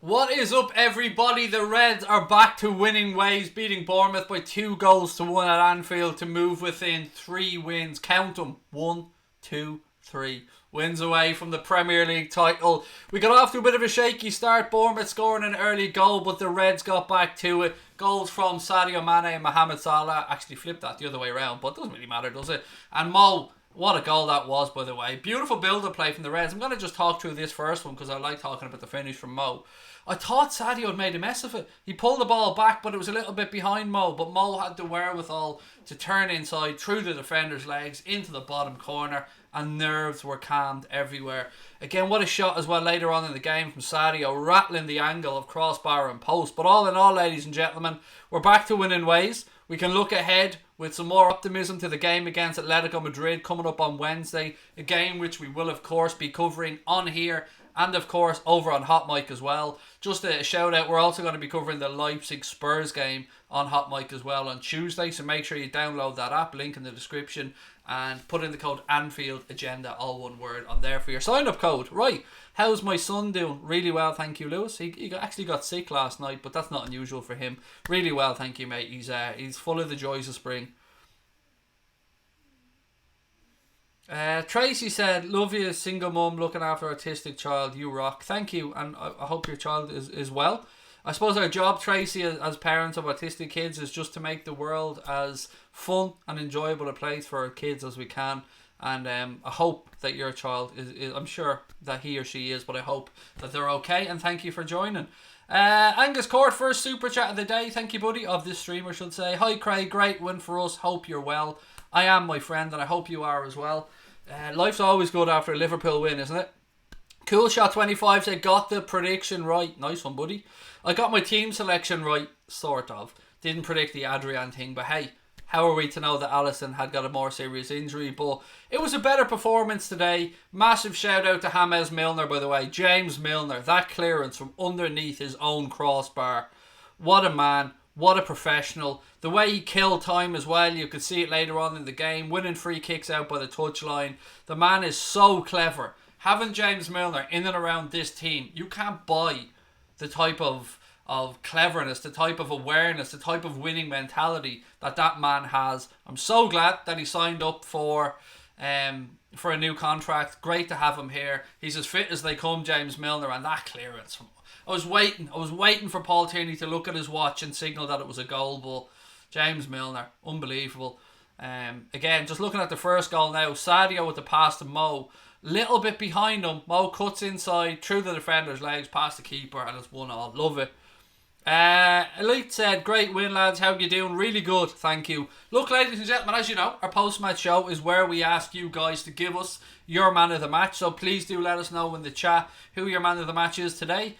What is up, everybody? The Reds are back to winning ways, beating Bournemouth by 2-1 at Anfield to move within 3 wins. Count them. 1, 2, 3. Wins away from the Premier League title. We got off to a bit of a shaky start. Bournemouth scoring an early goal, but the Reds got back to it. Goals from Sadio Mane and Mohamed Salah. Actually flipped that the other way around, but it doesn't really matter, does it? And Mo, what a goal that was, by the way. Beautiful build-up play from the Reds. I'm going to just talk through this first one because I like talking about the finish from Mo. I thought Sadio had made a mess of it. He pulled the ball back, but it was a little bit behind Mo. But Mo had the wherewithal to turn inside, through the defender's legs, into the bottom corner, and nerves were calmed everywhere. Again, what a shot as well later on in the game from Sadio, rattling the angle of crossbar and post. But all in all, ladies and gentlemen, we're back to winning ways. We can look ahead with some more optimism to the game against Atletico Madrid coming up on Wednesday. A game which we will, of course, be covering on here and, of course, over on Hot Mic as well. Just a shout out, we're also going to be covering the Leipzig Spurs game on Hot Mic as well on Tuesday. So make sure you download that app, link in the description, and put in the code Anfield Agenda, all one word, on there for your sign-up code. Right, how's my son doing? Really well, thank you, Lewis. He actually got sick last night, but that's not unusual for him. Really well, thank you, mate. He's full of the joys of spring. Tracy said, love you, single mum looking after autistic child, you rock. Thank you, and I hope your child is well. I suppose our job, Tracy, as parents of autistic kids, is just to make the world as fun and enjoyable a place for our kids as we can. And I hope that your child is, I'm sure that he or she is, but I hope that they're okay. And thank you for joining. Angus Court, first super chat of the day. Thank you, buddy, of this stream, I should say. Hi, Craig, great win for us. Hope you're well. I am, my friend, and I hope you are as well. Life's always good after a Liverpool win, isn't it? Cool Shot 25 said, got the prediction right. Nice one, buddy. I got my team selection right, sort of. Didn't predict the Adrian thing, but hey, how are we to know that Alisson had got a more serious injury? But it was a better performance today. Massive shout out to James Milner, by the way. James Milner, that clearance from underneath his own crossbar. What a man. What a professional. The way he killed time as well, you could see it later on in the game, winning free kicks out by the touchline. The man is so clever. Having James Milner in and around this team, you can't buy the type of cleverness, the type of awareness, the type of winning mentality that man has. I'm so glad that he signed up for a new contract. Great to have him here. He's as fit as they come, James Milner, and that clearance from... I was waiting for Paul Tierney to look at his watch and signal that it was a goal, but James Milner, unbelievable. Again, just looking at the first goal now, Sadio with the pass to Mo, little bit behind him. Mo cuts inside, through the defender's legs, past the keeper, and it's 1-1. Love it. Elite said, great win, lads. How you doing? Really good, thank you. Look, ladies and gentlemen, as you know, our post-match show is where we ask you guys to give us your man of the match. So please do let us know in the chat who your man of the match is today.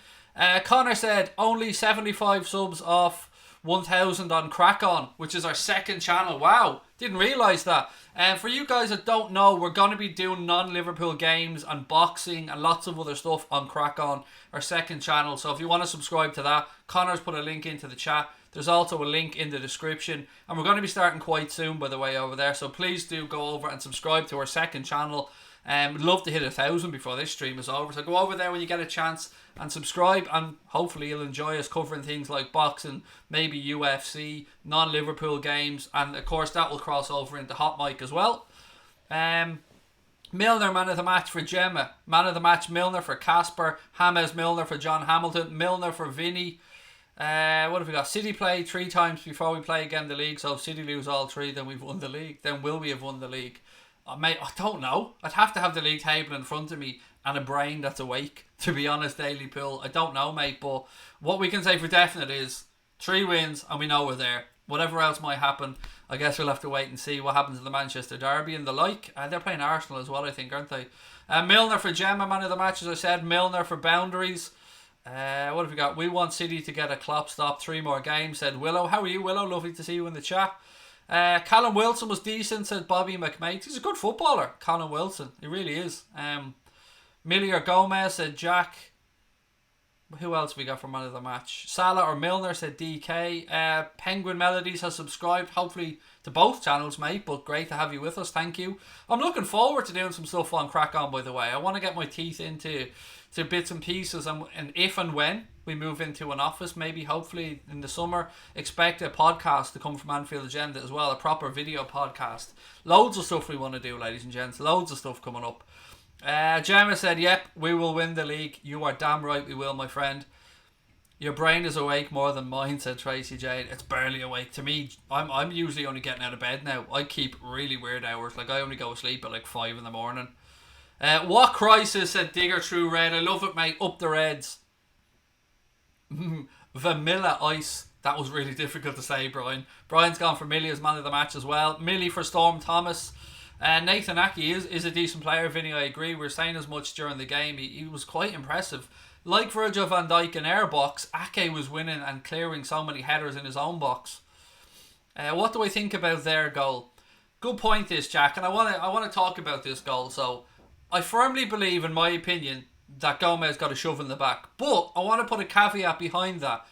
Connor said, only 75 subs off 1,000 on Crack On, which is our second channel. Wow, didn't realise that. For you guys that don't know, we're going to be doing non-Liverpool games and boxing and lots of other stuff on Crack On, our second channel. So if you want to subscribe to that, Connor's put a link into the chat. There's also a link in the description. And we're going to be starting quite soon, by the way, over there. So please do go over and subscribe to our second channel. We'd love to hit 1,000 before this stream is over. So go over there when you get a chance and subscribe, and hopefully you'll enjoy us covering things like boxing, maybe UFC, non-Liverpool games, and of course that will cross over into Hot Mic as well. Milner, man of the match for Gemma. Man of the match, Milner for Casper. James Milner for John Hamilton. Milner for Vinny. What have we got? City play 3 times before we play again the league. So if City lose all 3, then we've won the league. Then will we have won the league? Mate, I don't know. I'd have to have the league table in front of me and a brain that's awake, to be honest, Daily Pool. I don't know, mate, but what we can say for definite is 3 wins and we know we're there. Whatever else might happen, I guess we'll have to wait and see what happens in the Manchester Derby and the like. They're playing Arsenal as well, I think, aren't they? Milner for Gemma, man of the match, as I said. Milner for boundaries. What have we got? We want City to get a Klopp stop. 3 more games, said Willow. How are you, Willow? Lovely to see you in the chat. Callum Wilson was decent, said Bobby McMate. He's a good footballer, Callum Wilson. He really is. Milier Gomez said Jack Who else we got for man of the match? Salah or Milner, said DK. Penguin Melodies has subscribed, hopefully to both channels, mate, but great to have you with us, thank you. I'm looking forward to doing some stuff on Crack On, by the way. I want to get my teeth into bits and pieces, and if and when we move into an office, maybe hopefully in the summer, expect a podcast to come from Anfield Agenda as well, a proper video podcast. Loads of stuff we want to do, ladies and gents, loads of stuff coming up. Gemma said, yep, we will win the league. You are damn right we will, my friend. Your brain is awake more than mine, said Tracy Jade. It's barely awake. To me, I'm usually only getting out of bed now. I keep really weird hours. Like, I only go to sleep at like 5 in the morning. What crisis, said Digger True Red. I love it, mate. Up the Reds. Vanilla Ice. That was really difficult to say, Brian. Brian's gone for Millie as man of the match as well. Millie for Storm Thomas. Nathan Aki is a decent player, Vinny, I agree. We were saying as much during the game. He was quite impressive. Like Virgil van Dijk in our box, Ake was winning and clearing so many headers in his own box. What do I think about their goal? Good point this, Jack, and I want to talk about this goal. So, I firmly believe, in my opinion, that Gomez got a shove in the back. But I want to put a caveat behind that.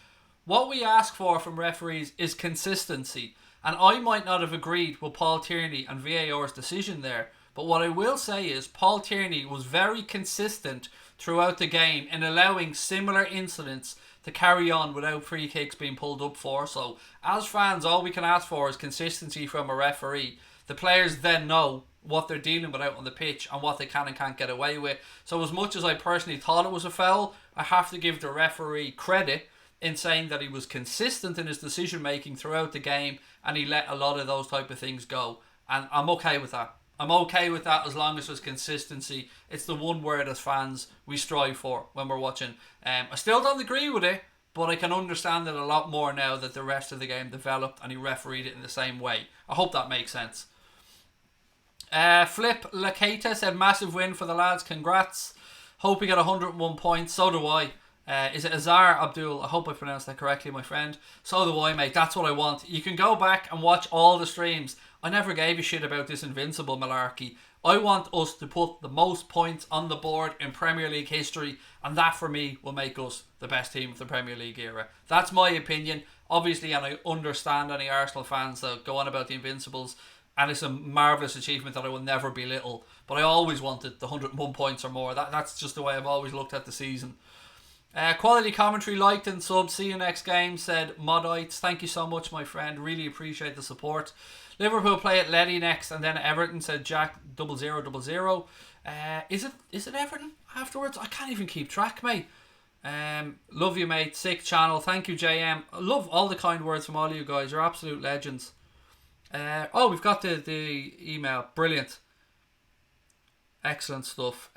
What we ask for from referees is consistency. And I might not have agreed with Paul Tierney and VAR's decision there. But what I will say is Paul Tierney was very consistent throughout the game in allowing similar incidents to carry on without free kicks being pulled up for. So as fans, all we can ask for is consistency from a referee. The players then know what they're dealing with out on the pitch and what they can and can't get away with. So as much as I personally thought it was a foul, I have to give the referee credit in saying that he was consistent in his decision making throughout the game and he let a lot of those type of things go. And I'm okay with that. I'm okay with that as long as there's consistency. It's the one word as fans we strive for when we're watching. I still don't agree with it, but I can understand it a lot more now that the rest of the game developed and he refereed it in the same way. I hope that makes sense. Flip Laketa said, massive win for the lads, congrats. Hope we get 101 points, so do I. Is it Azar Abdul? I hope I pronounced that correctly, my friend. So do I, mate. That's what I want. You can go back and watch all the streams. I never gave a shit about this invincible malarkey. I want us to put the most points on the board in Premier League history, and that for me will make us the best team of the Premier League era. That's my opinion. Obviously, and I understand any Arsenal fans that go on about the Invincibles, and it's a marvellous achievement that I will never belittle. But I always wanted the 101 points or more. That's just the way I've always looked at the season. Quality commentary, liked and subbed. See you next game, said Modites. Thank you so much, my friend. Really appreciate the support. Liverpool play at Letty next, and then Everton, said Jack 0000. Is it Everton afterwards? I can't even keep track, mate. Love you, mate. Sick channel. Thank you, JM. I love all the kind words from all of you guys. You're absolute legends. We've got the email. Brilliant. Excellent stuff.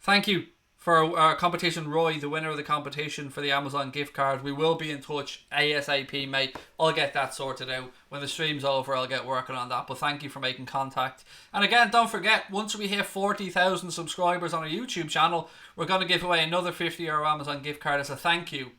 Thank you for our competition, Roy, the winner of the competition for the Amazon gift card. We will be in touch ASAP, mate. I'll get that sorted out. When the stream's over, I'll get working on that. But thank you for making contact. And again, don't forget, once we hit 40,000 subscribers on our YouTube channel, we're going to give away another €50 Amazon gift card as a thank you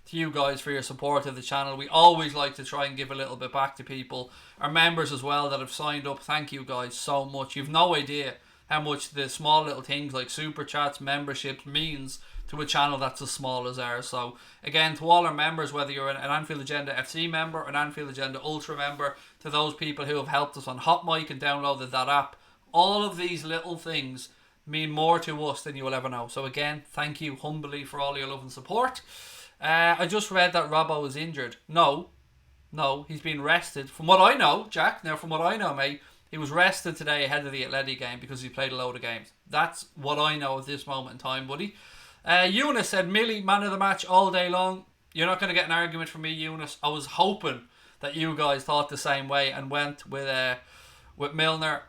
to you guys for your support of the channel. We always like to try and give a little bit back to people. Our members as well that have signed up, thank you guys so much. You've no idea how much the small little things like super chats, memberships means to a channel that's as small as ours. So again, to all our members, whether you're an Anfield Agenda FC member or an Anfield Agenda Ultra member, to those people who have helped us on Hot Mic and downloaded that app, all of these little things mean more to us than you will ever know. So again, thank you humbly for all your love and support. I just read that Robbo is injured. No, he's been rested. From what I know, Jack, now from what I know, mate, he was rested today ahead of the Atleti game because he played a load of games. That's what I know at this moment in time, buddy. Eunice said, Millie, man of the match all day long. You're not going to get an argument from me, Eunice. I was hoping that you guys thought the same way and went with Milner.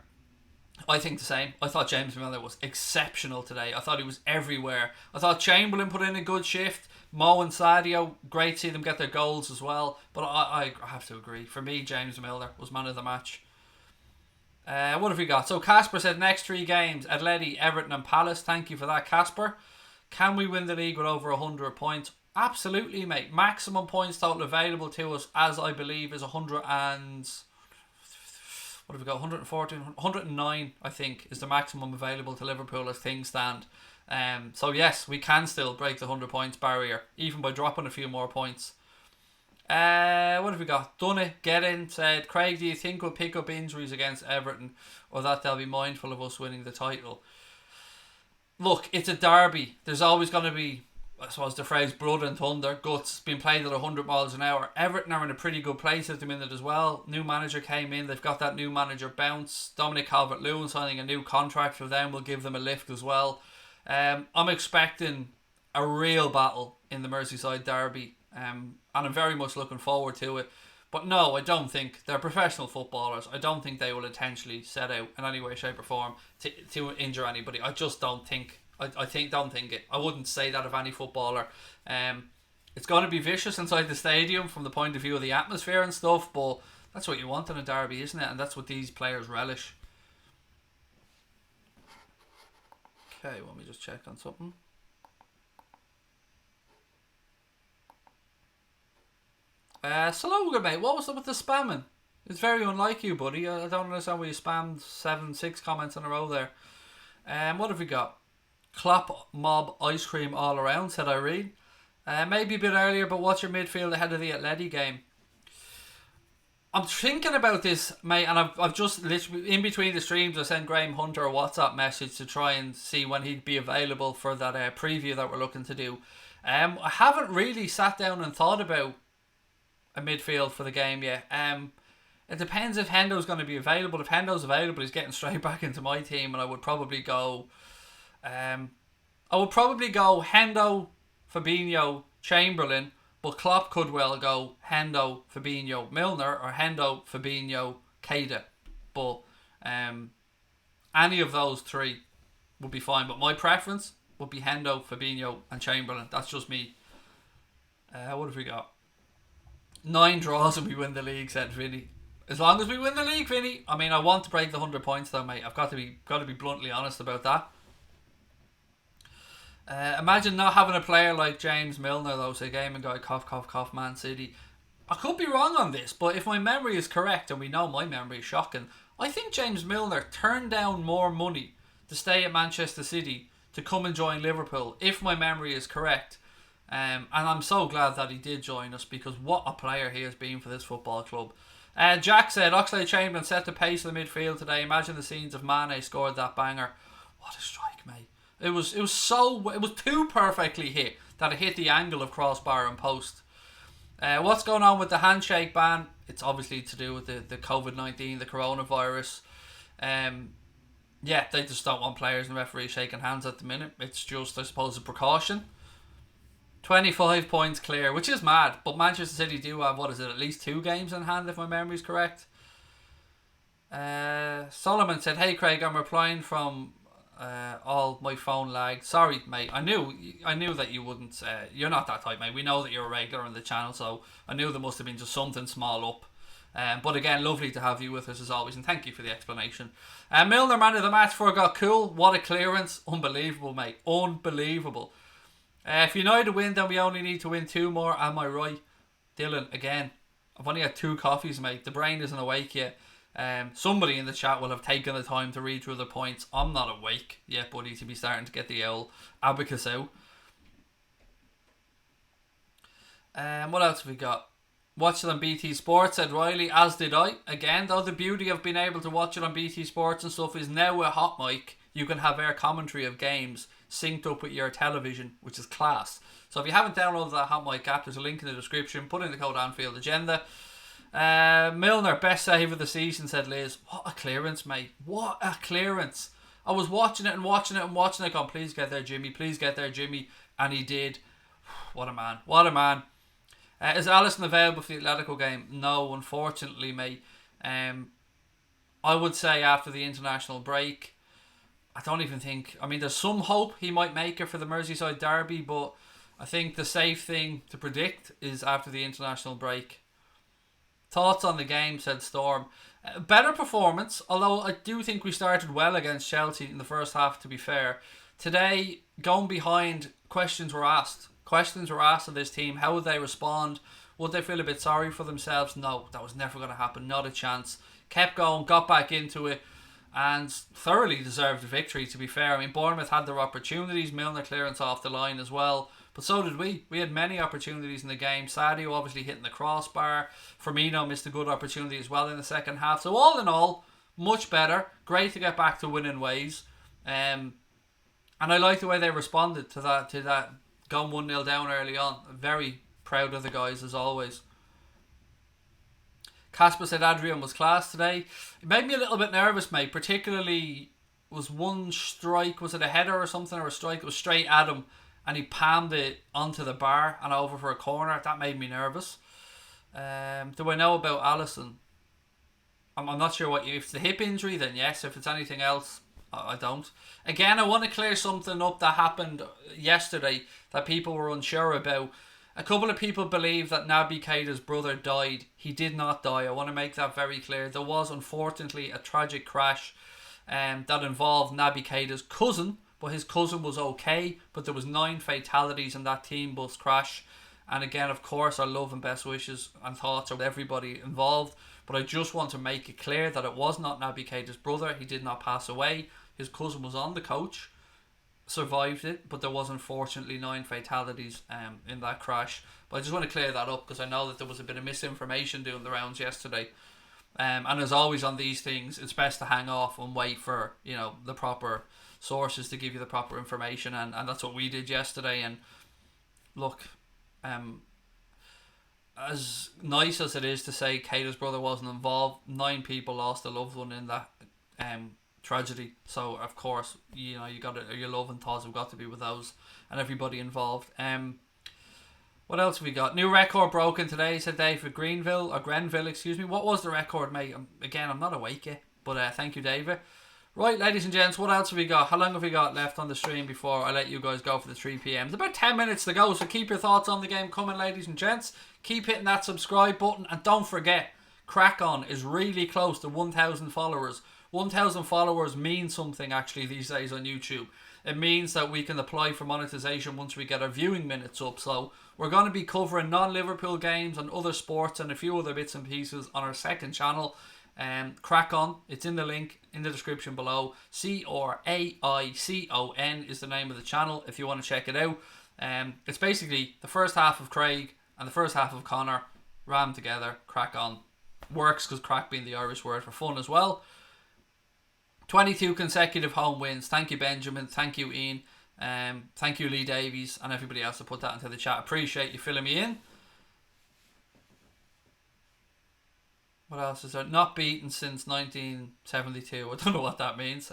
I think the same. I thought James Milner was exceptional today. I thought he was everywhere. I thought Chamberlain put in a good shift. Mo and Sadio, great to see them get their goals as well. But I have to agree. For me, James Milner was man of the match. What have we got? So Casper said next 3 games, Atleti, Everton and Palace. Thank you for that, Casper. Can we win the league with over 100 points? Absolutely, mate. Maximum points total available to us, as I believe, is 100 and... What have we got? 114, 109, I think, is the maximum available to Liverpool as things stand. So yes, we can still break the 100 points barrier, even by dropping a few more points. What have we got? Done it. Get in. Said, Craig, do you think we'll pick up injuries against Everton, or that they'll be mindful of us winning the title? Look, it's a derby. There's always going to be, I suppose, the phrase blood and thunder, guts, being played at 100 miles an hour. Everton are in a pretty good place at the minute as well. New manager came in. They've got that new manager bounce. Dominic Calvert-Lewin signing a new contract for them will give them a lift as well. I'm expecting a real battle in the Merseyside derby. And I'm very much looking forward to it. But no, I don't think they're professional footballers. I don't think they will intentionally set out in any way, shape or form to injure anybody. I just don't think. Don't think it. I wouldn't say that of any footballer. It's going to be vicious inside the stadium from the point of view of the atmosphere and stuff. But that's what you want in a derby, isn't it? And that's what these players relish. Okay, let me just check on something. Slogan, mate, what was up with the spamming? It's very unlike you, buddy. I don't understand why you spammed 6 comments in a row there. What have we got? Klopp mob ice cream all around, said Irene. Maybe a bit earlier, but what's your midfield ahead of the Atleti game? I'm thinking about this, mate, and I've just literally, in between the streams, I sent Graham Hunter a WhatsApp message to try and see when he'd be available for that preview that we're looking to do. I haven't really sat down and thought about a midfield for the game yet. It depends if Hendo's going to be available. If Hendo's available, he's getting straight back into my team, and I would probably go Hendo, Fabinho, Chamberlain, but Klopp could well go Hendo, Fabinho, Milner, or Hendo, Fabinho, Keita. But any of those 3 would be fine. But my preference would be Hendo, Fabinho, and Chamberlain. That's just me. What have we got? 9 draws and we win the league, said Vinny. As long as we win the league, Vinny. I mean, I want to break the 100 points though, mate. I've got to be bluntly honest about that. Imagine not having a player like James Milner though. Say game and guy, cough, cough, cough, Man City. I could be wrong on this, but if my memory is correct, and we know my memory is shocking, I think James Milner turned down more money to stay at Manchester City to come and join Liverpool, if my memory is correct. And I'm so glad that he did join us, because what a player he has been for this football club. Jack said Oxlade-Chamberlain set the pace of the midfield today. Imagine the scenes if Mane scored that banger. What a strike, mate. It was too perfectly hit that it hit the angle of crossbar and post. What's going on with the handshake ban? It's obviously to do with the COVID-19, the coronavirus. They just don't want players and referees shaking hands at the minute. It's just, I suppose, a precaution. 25 points clear, which is mad, but Manchester City do have, at least 2 games in hand, if my memory's correct. Solomon said, hey Craig, I'm replying from all my phone lag. Sorry, mate, I knew that you wouldn't, you're not that type, mate. We know that you're a regular on the channel, so I knew there must have been just something small up. But again, lovely to have you with us as always, and thank you for the explanation. Milner, man of the match, forgot cool. What a clearance. Unbelievable, mate. Unbelievable. If United win, then we only need to win 2 more. Am I right? Dylan, again, I've only had 2 coffees, mate. The brain isn't awake yet. Somebody in the chat will have taken the time to read through the points. I'm not awake yet, buddy, to be starting to get the old abacus out. What else have we got? Watch it on BT Sports, said Riley, as did I. Again, though, the beauty of being able to watch it on BT Sports and stuff is now with Hot Mic, you can have air commentary of games synced up with your television, which is class. So if you haven't downloaded that Hot Mic app, there's a link in the description. Put in the code Anfield Agenda. Milner, best save of the season, said Liz. What a clearance, mate. What a clearance. I was watching it, going, please get there, Jimmy. Please get there, Jimmy. And he did. What a man. What a man. Is Alisson available for the Atletico game? No, unfortunately, mate. I would say after the international break, I don't even think... I mean, there's some hope he might make it for the Merseyside derby, but I think the safe thing to predict is after the international break. Thoughts on the game, said Storm. Better performance, although I do think we started well against Chelsea in the first half, to be fair. Today, going behind, questions were asked. Questions were asked of this team. How would they respond? Would they feel a bit sorry for themselves? No, that was never going to happen. Not a chance. Kept going, got back into it. and thoroughly deserved the victory, to be fair. I mean, Bournemouth had their opportunities, Milner clearance off the line as well, but so did we. We had many opportunities in the game. Sadio obviously hitting the crossbar. Firmino missed a good opportunity as well in the second half. So all in all, much better. Great to get back to winning ways. And I like the way they responded to that going 1-0 down early on. Very proud of the guys as always. Casper said Adrian was class today. It made me a little bit nervous, mate. Particularly was one strike, was it a header or something, or a strike? It was straight at him and he palmed it onto the bar and over for a corner. That made me nervous. Do I know about Alisson? I'm not sure if it's the hip injury, then yes. If it's anything else, I don't. Again, I want to clear something up that happened yesterday that people were unsure about. A couple of people believe that Naby Keita's brother died. He did not die. I want to make that very clear. There was unfortunately a tragic crash that involved Naby Keita's cousin, but his cousin was okay. But there was 9 fatalities in that team bus crash. And again, of course, our love and best wishes and thoughts are with everybody involved. But I just want to make it clear that it was not Naby Keita's brother. He did not pass away. His cousin was on the coach, survived it, but there was unfortunately 9 fatalities in that crash. But I just want to clear that up because I know that there was a bit of misinformation doing the rounds yesterday. And as always on these things, it's best to hang off and wait for the proper sources to give you the proper information, and that's what we did yesterday. And look, as nice as it is to say Keita's brother wasn't involved, 9 people lost a loved one in that tragedy. So of course, you got your love and thoughts have got to be with those and everybody involved. What else have we got? New record broken today, said David Grenville, excuse me. What was the record, mate? I'm not awake yet, but thank you, David. Right, ladies and gents, what else have we got? How long have we got left on the stream before I let you guys go for the 3 p.m? There's about 10 minutes to go, so keep your thoughts on the game coming, ladies and gents. Keep hitting that subscribe button, and don't forget, Crack On is really close to 1,000 followers. 1,000 followers means something actually these days on YouTube. It means that we can apply for monetization once we get our viewing minutes up. So we're going to be covering non-Liverpool games and other sports and a few other bits and pieces on our second channel. Crack On, it's in the link in the description below. CRAICON is the name of the channel if you want to check it out. It's basically the first half of Craig and the first half of Connor rammed together. Crack On works because crack being the Irish word for fun as well. 22 consecutive home wins. Thank you, Benjamin. Thank you, Ian. Thank you, Lee Davies, and everybody else that put that into the chat. Appreciate you filling me in. What else is there? Not beaten since 1972. I don't know what that means.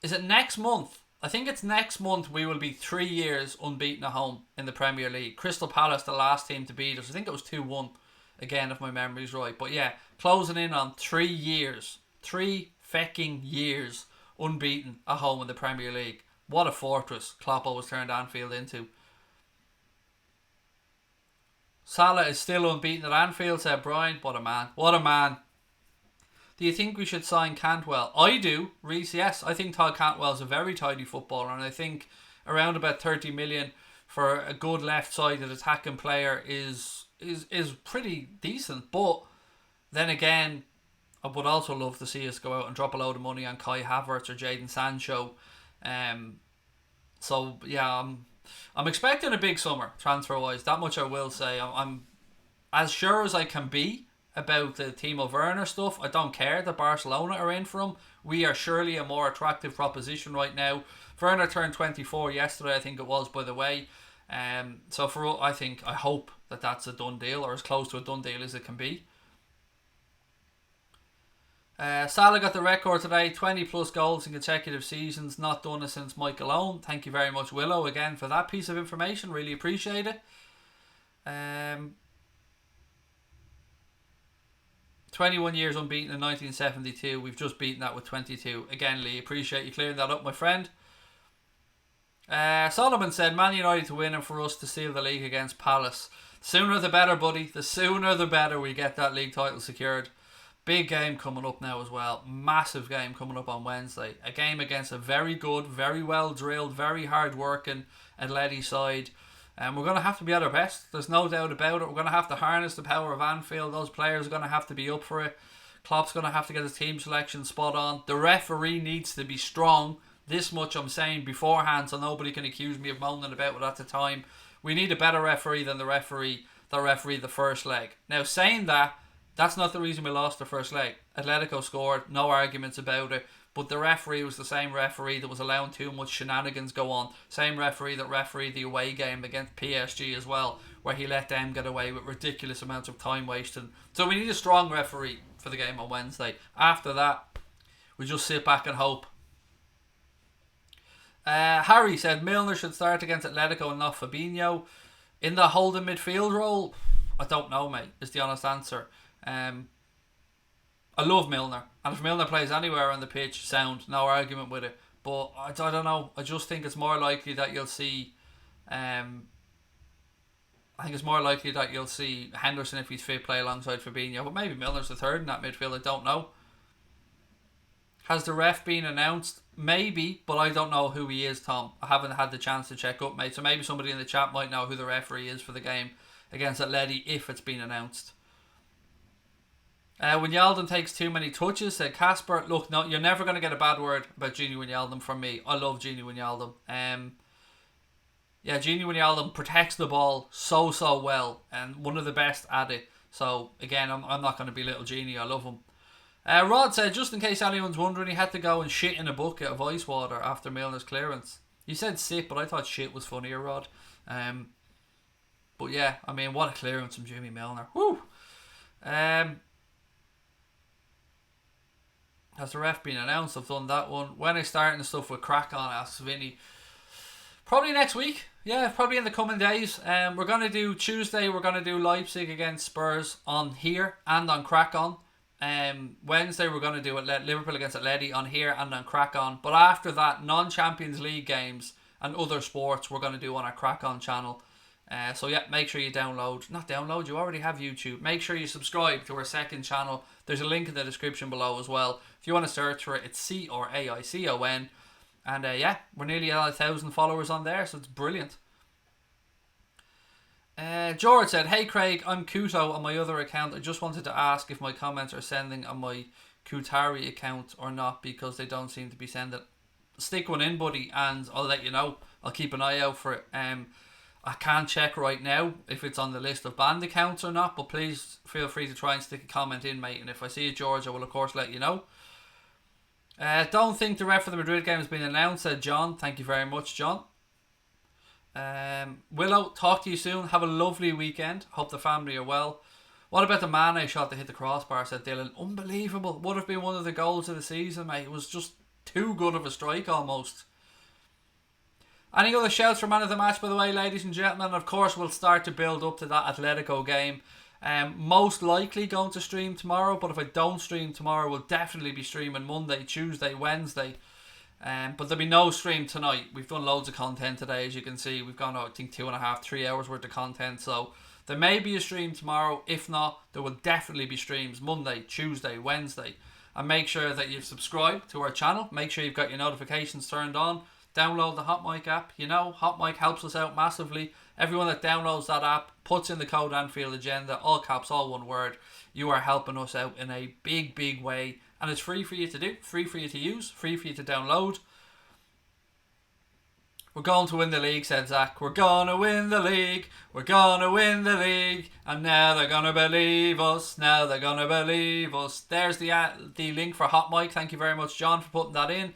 Is it next month? I think it's next month we will be 3 years unbeaten at home in the Premier League. Crystal Palace, the last team to beat us. I think it was 2-1. Again, if my memory's right. But yeah, closing in on 3 years. 3 fecking years unbeaten at home in the Premier League. What a fortress Klopp always turned Anfield into. Salah is still unbeaten at Anfield, said Brian. What a man. What a man. Do you think we should sign Cantwell? I do, Reese, yes. I think Todd Cantwell's a very tidy footballer, and I think around about 30 million for a good left-sided attacking player is pretty decent. But then again, I would also love to see us go out and drop a load of money on Kai Havertz or Jadon Sancho. So yeah, I'm expecting a big summer transfer wise. That much I will say. I'm as sure as I can be about the Timo Werner stuff. I don't care that Barcelona are in for him. We are surely a more attractive proposition right now. Werner turned 24 yesterday, I think it was, by the way. So I hope that that's a done deal, or as close to a done deal as it can be. Salah got the record today, 20 plus goals in consecutive seasons, not done it since Michael Owen. Thank you very much, Willow, again for that piece of information, really appreciate it. 21 years unbeaten in 1972, we've just beaten that with 22. Again, Lee, appreciate you clearing that up, my friend. Solomon said, Man United to win and for us to seal the league against Palace. Sooner the better, buddy. The sooner the better we get that league title secured. Big game coming up now as well. Massive game coming up on Wednesday. A game against a very good, very well drilled, very hard working Atleti side. And we're going to have to be at our best. There's no doubt about it. We're going to have to harness the power of Anfield. Those players are going to have to be up for it. Klopp's going to have to get his team selection spot on. The referee needs to be strong. This much I'm saying beforehand, so nobody can accuse me of moaning about it at the time. We need a better referee than the referee the first leg. Now, saying that, that's not the reason we lost the first leg. Atletico scored, no arguments about it. But the referee was the same referee that was allowing too much shenanigans go on. Same referee that refereed the away game against PSG as well, where he let them get away with ridiculous amounts of time wasting. So we need a strong referee for the game on Wednesday. After that, we just sit back and hope. Harry said Milner should start against Atletico and not Fabinho. In the holding midfield role, I don't know, mate, is the honest answer. I love Milner, and if Milner plays anywhere on the pitch, sound, no argument with it. But I don't know. I just think it's more likely that you'll see. I think it's more likely that you'll see Henderson, if he's fit, play alongside Fabinho. But maybe Milner's the third in that midfield. I don't know. Has the ref been announced? Maybe, but I don't know who he is, Tom. I haven't had the chance to check up, mate. So maybe somebody in the chat might know who the referee is for the game against Atleti if it's been announced. Wijnaldum takes too many touches, said Casper. Look, no, you're never going to get a bad word about Gini Wijnaldum from me. I love Gini Wijnaldum. Gini Wijnaldum protects the ball so well, and one of the best at it. So, again, I'm not going to belittle Gini. I love him. Rod said, just in case anyone's wondering, he had to go and shit in a bucket of ice water after Milner's clearance. You said sit, but I thought shit was funnier, Rod. But yeah, I mean, what a clearance from Jimmy Milner. Woo! Has the ref been announced? I've done that one. When are starting the stuff with crack on, asks Vinny. Probably next week. Yeah, probably in the coming days. We're going to do Tuesday, we're going to do Leipzig against Spurs on here and on Crack On. Wednesday we're going to do Liverpool against Atleti on here and on Crack On. But after that, non-Champions League games and other sports we're going to do on our Crack On channel. So yeah, make sure you you already have YouTube. Make sure you subscribe to our second channel. There's a link in the description below as well. If you want to search for it, it's CRAICON. And we're nearly at 1,000 followers on there, so it's brilliant. George said, hey Craig, I'm Kuto on my other account. I just wanted to ask if my comments are sending on my Kutari account or not, because they don't seem to be sending. Stick one in, buddy, and I'll let you know. I'll keep an eye out for it. I can't check right now if it's on the list of banned accounts or not, but please feel free to try and stick a comment in, mate. And if I see it, George, I will of course let you know. Don't think the ref for the Madrid game has been announced, said John. Thank you very much, John. Willow, talk to you soon. Have a lovely weekend. Hope the family are well. What about the Mane shot that hit the crossbar, said Dylan. Unbelievable. Would have been one of the goals of the season, mate. It was just too good of a strike almost. Any other shouts for man of the match, by the way, ladies and gentlemen? Of course, we'll start to build up to that Atletico game. Most likely going to stream tomorrow, but if I don't stream tomorrow, we'll definitely be streaming Monday, Tuesday, Wednesday. But there'll be no stream tonight. We've done loads of content today, as you can see. We've gone, I think, 2.5, 3 hours worth of content. So there may be a stream tomorrow. If not, there will definitely be streams Monday, Tuesday, Wednesday. And make sure that you've subscribed to our channel. Make sure you've got your notifications turned on. Download the Hot Mic app. You know, Hot Mic helps us out massively. Everyone that downloads that app, puts in the code Anfield Agenda, all caps, all one word. You are helping us out in a big way. And it's free for you to do, free for you to use, free for you to download. We're going to win the league, said Zach. We're going to win the league. We're going to win the league. And now they're going to believe us. Now they're going to believe us. There's the link for Hot Mic. Thank you very much, John, for putting that in.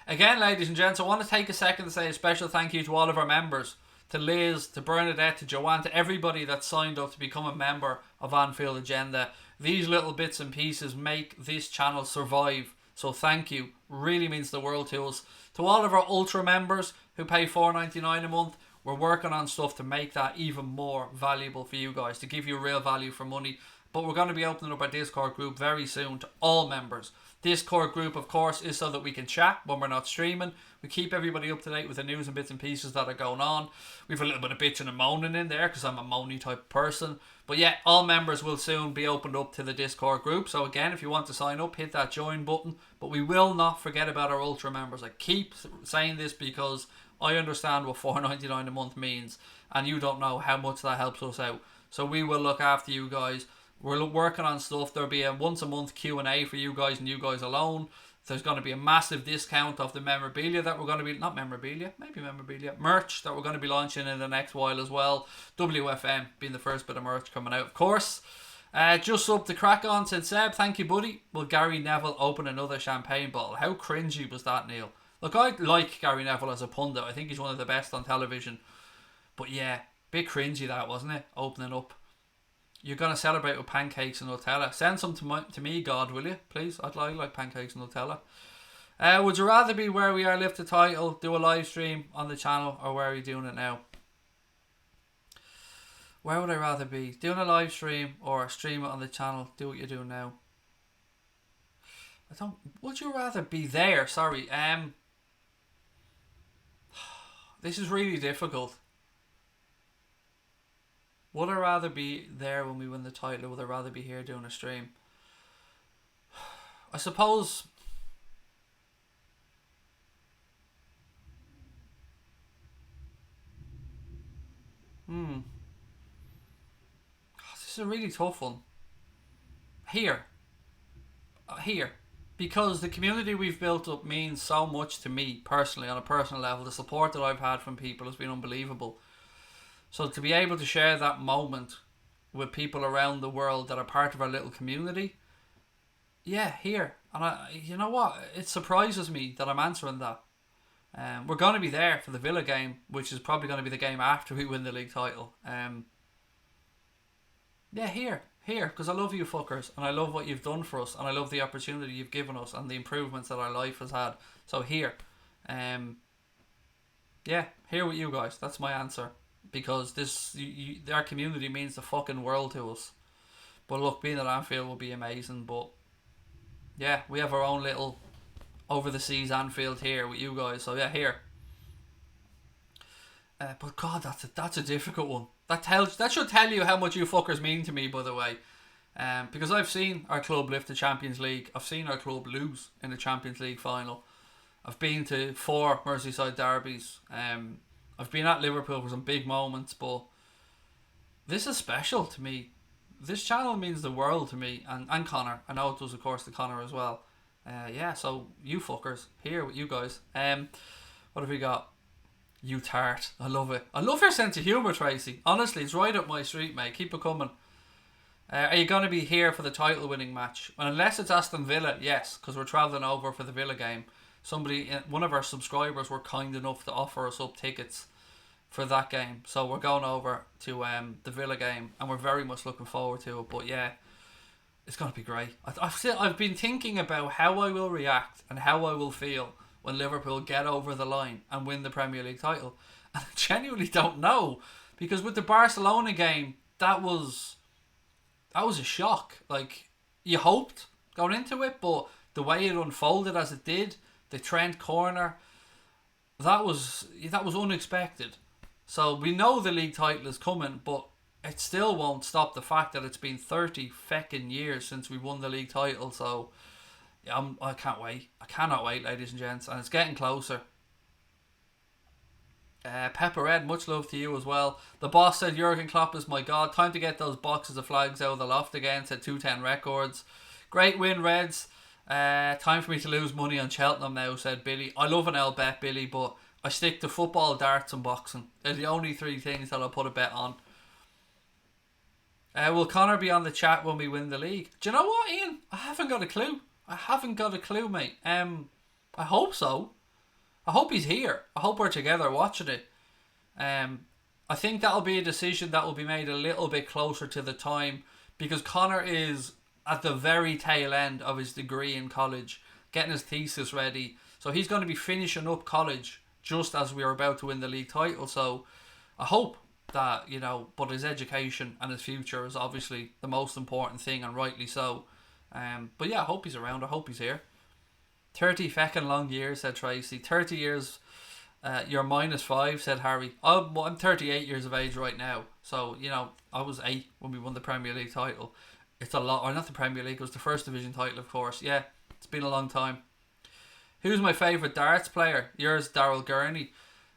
Again, ladies and gents, I want to take a second to say a special thank you to all of our members. To Liz, to Bernadette, to Joanne, to everybody that signed up to become a member of Anfield Agenda. These little bits and pieces make this channel survive. So thank you. Really means the world to us. To all of our Ultra members who pay $4.99 a month, we're working on stuff to make that even more valuable for you guys, to give you real value for money. But we're going to be opening up our Discord group very soon to all members. Discord group, of course, is so that we can chat when we're not streaming. We keep everybody up to date with the news and bits and pieces that are going on. We have a little bit of bitching and moaning in there because I'm a moany type person. But yeah, all members will soon be opened up to the Discord group. So again, if you want to sign up, hit that join button. But we will not forget about our Ultra members. I keep saying this because I understand what $4.99 a month means. And you don't know how much that helps us out. So we will look after you guys. We're working on stuff. There'll be a once a month Q&A for you guys and you guys alone. There's going to be a massive discount of the memorabilia that we're going to be, not memorabilia, maybe memorabilia, merch that we're going to be launching in the next while as well. WFM being the first bit of merch coming out, of course. Just up to crack on, said Seb, thank you, buddy. Will Gary Neville open another champagne bottle? How cringy was that, Neil? Look, I like Gary Neville as a pundit. I think he's one of the best on television. But yeah, bit cringy that, wasn't it? Opening up. You're going to celebrate with pancakes and Nutella. Send some to me, God, will you? Please. I'd like pancakes and Nutella. Would you rather be where we are, lift the title, do a live stream on the channel, or where are you doing it now? Where would I rather be? Doing a live stream or stream it on the channel? Do what you're doing now. Would you rather be there? Sorry. This is really difficult. Would I rather be there when we win the title, or would I rather be here doing a stream? I suppose... This is a really tough one. Here. Because the community we've built up means so much to me, personally, on a personal level. The support that I've had from people has been unbelievable. So to be able to share that moment with people around the world that are part of our little community, yeah, here. And you know what? It surprises me that I'm answering that. We're going to be there for the Villa game, which is probably going to be the game after we win the league title. Yeah, here, because I love you fuckers, and I love what you've done for us, and I love the opportunity you've given us, and the improvements that our life has had. So here, yeah, here with you guys. That's my answer. Because our community means the fucking world to us. But look, being at Anfield will be amazing. But yeah, we have our own little over the seas Anfield here with you guys. So yeah, here. But God, that's a difficult one. That should tell you how much you fuckers mean to me, by the way. Because I've seen our club lift the Champions League. I've seen our club lose in the Champions League final. I've been to 4 Merseyside derbies. I've been at Liverpool for some big moments, but this is special to me. This channel means the world to me, and Connor. I know it does, of course, to Connor as well. Yeah, so you fuckers, here with you guys. What have we got? You tart. I love it. I love your sense of humour, Tracy. Honestly, it's right up my street, mate. Keep it coming. Are you going to be here for the title winning match? Well, unless it's Aston Villa, yes, because we're travelling over for the Villa game. One of our subscribers were kind enough to offer us up tickets for that game, so we're going over to the Villa game, and we're very much looking forward to it. But yeah, it's going to be great. I've been thinking about how I will react and how I will feel when Liverpool get over the line and win the Premier League title, and I genuinely don't know, because with the Barcelona game, that was a shock. Like, you hoped going into it, but the way it unfolded as it did, the Trent corner, that was unexpected. So we know the league title is coming, but it still won't stop the fact that it's been 30 feckin' years since we won the league title. So yeah, I can't wait. I cannot wait, ladies and gents, and it's getting closer. Pepper Red, much love to you as well. The boss said Jurgen Klopp is my god. Time to get those boxes of flags out of the loft again, said 210 Records. Great win, Reds. Time for me to lose money on Cheltenham now, said Billy. I love an L bet, Billy, but I stick to football, darts and boxing. They're the only 3 things that I'll put a bet on. Will Connor be on the chat when we win the league? Do you know what, Ian? I haven't got a clue. Mate. I hope so. I hope he's here. I hope we're together watching it. I think that'll be a decision that will be made a little bit closer to the time, because Connor is at the very tail end of his degree in college, getting his thesis ready. So he's going to be finishing up college just as we are about to win the league title. So I hope that, but his education and his future is obviously the most important thing, and rightly so. But yeah, I hope he's around. I hope he's here. 30 feckin' long years, said Tracy. 30 years, you're -5, said Harry. I'm 38 years of age right now. So, I was 8 when we won the Premier League title. It's a lot, or not the Premier League, it was the First Division title, of course. Yeah, it's been a long time. Who's my favourite darts player? Yours, Daryl Gurney.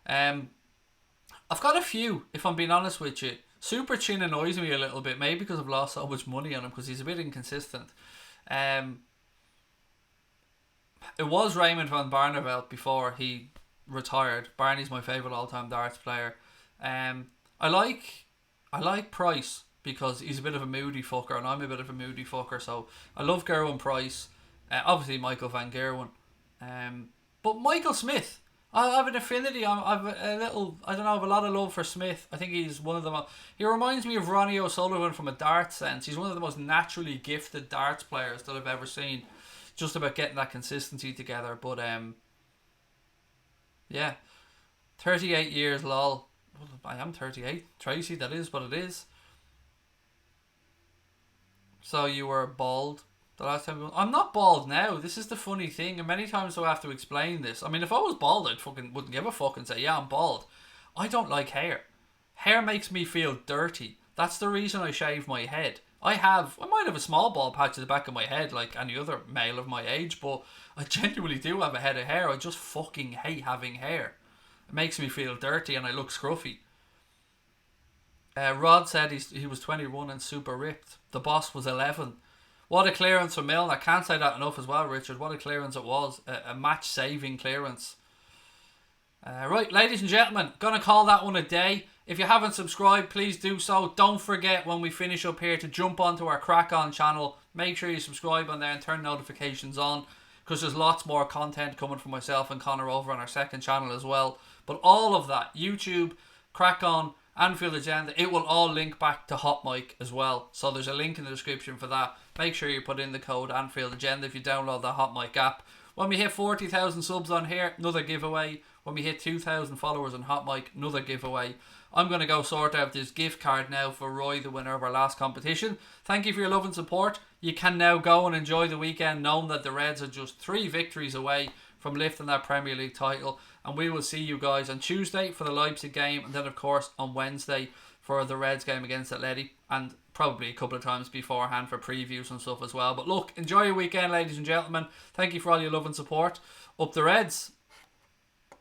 I've got a few, if I'm being honest with you. Super Chin annoys me a little bit, maybe because I've lost so much money on him because he's a bit inconsistent. It was Raymond van Barneveld before he retired. Barney's my favourite all-time darts player. I like Price because he's a bit of a moody fucker and I'm a bit of a moody fucker, so I love Gerwin Price. Obviously Michael van Gerwen. But Michael Smith, I have an affinity. I've a little, I don't know, I have a lot of love for Smith. I think he's one of the he reminds me of Ronnie O'Sullivan from a darts sense. He's one of the most naturally gifted darts players that I've ever seen. Just about getting that consistency together. But yeah, 38 years, lol. Well, I am 38, Tracy, that is what it is. So you were bald the last time. I'm not bald now. This is the funny thing, and many times I have to explain this. I mean, if I was bald, I'd fucking wouldn't give a fuck and say, yeah, I'm bald. I don't like hair. Hair makes me feel dirty. That's the reason I shave my head. I might have a small bald patch at the back of my head like any other male of my age, but I genuinely do have a head of hair. I just fucking hate having hair. It makes me feel dirty and I look scruffy. Rod said he was 21 and super ripped. The boss was 11. What a clearance from Milner. Can't say that enough as well, Richard. What a clearance it was. A match-saving clearance. Right, ladies and gentlemen, gonna call that one a day. If you haven't subscribed, please do so. Don't forget when we finish up here to jump onto our Crack On channel. Make sure you subscribe on there and turn notifications on, because there's lots more content coming from myself and Connor over on our second channel as well. But all of that, YouTube, Crack On, Anfield Agenda, it will all link back to Hot Mic as well. So there's a link in the description for that. Make sure you put in the code Anfield Agenda if you download the Hot Mic app. When we hit 40,000 subs on here, another giveaway. When we hit 2,000 followers on Hot Mic, another giveaway. I'm going to go sort out this gift card now for Roy, the winner of our last competition. Thank you for your love and support. You can now go and enjoy the weekend knowing that the Reds are just 3 victories away from lifting that Premier League title. And we will see you guys on Tuesday for the Leipzig game, and then of course on Wednesday for the Reds game against Atleti, and probably a couple of times beforehand for previews and stuff as well. But look, enjoy your weekend, ladies and gentlemen. Thank you for all your love and support. Up the Reds.